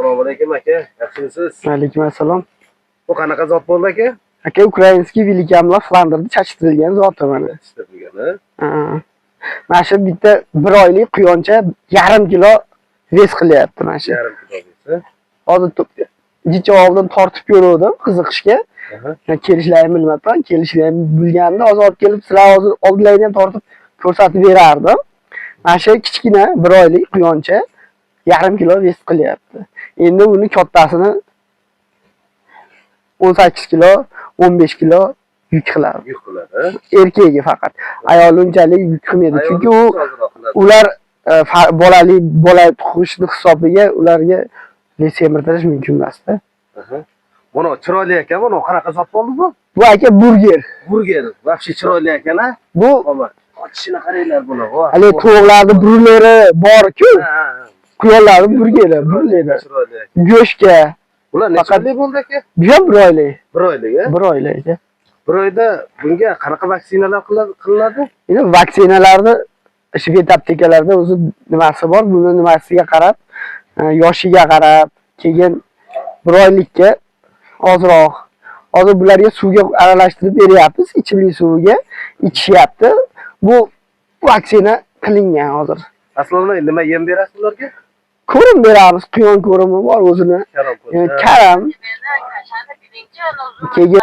Assalomu alaykum aka. Yaxshimisiz? Alaykum assalom. Bu qanaqa zot bo'ldi aka? Aka, ukrainskiy velikamallar Flanderda chachtirilgan zoti mana. Chachtirilgan, ha. Mana shu bitta 1 oylik quyoncha 1,5 kilo ves qilyapti mana shu. 1,5 kilo. Hozir jichovdan tortib ko'rdim qiziqishga. Kelishlarini bilmayman, kelishlarini bilganimda hozir olib kelib sizlar hozir oldinglarni ham tortib ko'rsatib berardim. Mana shu kichkina 1 oylik quyoncha 1,5 kilo ves qilyapti. Endi uni kattasini 18 kilo, 15 kilo yuk qiladi. Yuk qiladi. Erkagi faqat. Ayol unchalik yuk qilmaydi. Chunki ular bola tug'ishni hisobiga ularga semirtirish mumkin emas-da. Buni chiroyli ekan, buni qanaqa zot bo'ldi bu? Bu aka burger. Burger. Vobshe chiroyli ekan-a? Bu ochishini qaranglar buni. Hali to'g'larni burlari bor-ku. Quyonlarni burgeri, chiroyli. Go'shtga. Ular necha oylik bo'ldi aka? Bu ham 1 oylik. 1 oylik, a? 1 oylik. 1 oyda bunga qanaqa vaksinalar qilinadi? Endi vaksinalarni Shved aptekalarda o'zi nimasi bor, buni nimasiga qarab, yoshiga qarab, keyin 1 oylikka ozroq. Hozir bularga suvga aralashtirib beryapmiz, ichimlik suviga ichishyapti. Bu vaksina qilingan hozir. Aslida nima yem berasiz ularga? Ko'rim beramiz, quyon ko'rimi bor o'zini. Karam. Keyin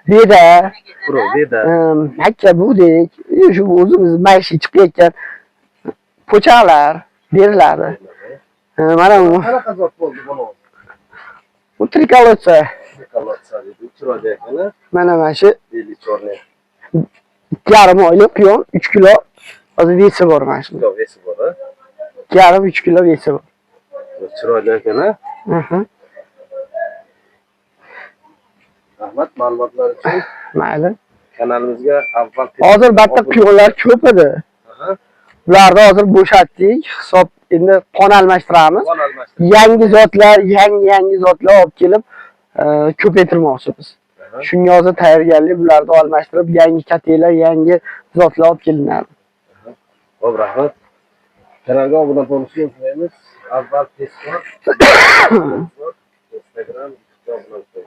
beda, makka budek, shu o'zimiz maishiy chiqayotgan po'chalar beriladi. Mana bu. Qanaqa zot bo'ldi buni? Bu trikolotsa. Trikolotsa deb chiroyli ekan. Mana shu Beli chorli. 2,5 oylik quyon 3 kilo hozir vesi bor mana shu. Vesi bor, a? 2,5-3 kilo vesi bor. Chiroyli ekan, a? Rahmat ma'lumotlar uchun. Mayli. Kanalimizga avval hozir batta quyonlar ko'p edi. Ularni hozir bo'shatdik. Hisob endi qon almashtiramiz. Yangi zotlar olib kelib ko'paytirmoqchimiz. Shunga hozir tayyorgarlik bularni almashtirib, yangi katelar, yangi zotlar olib kelinadi. Xo'p, rahmat. Kanalga obuna bo'lishni unutmaymiz. Avval Facebook, Instagram, YouTube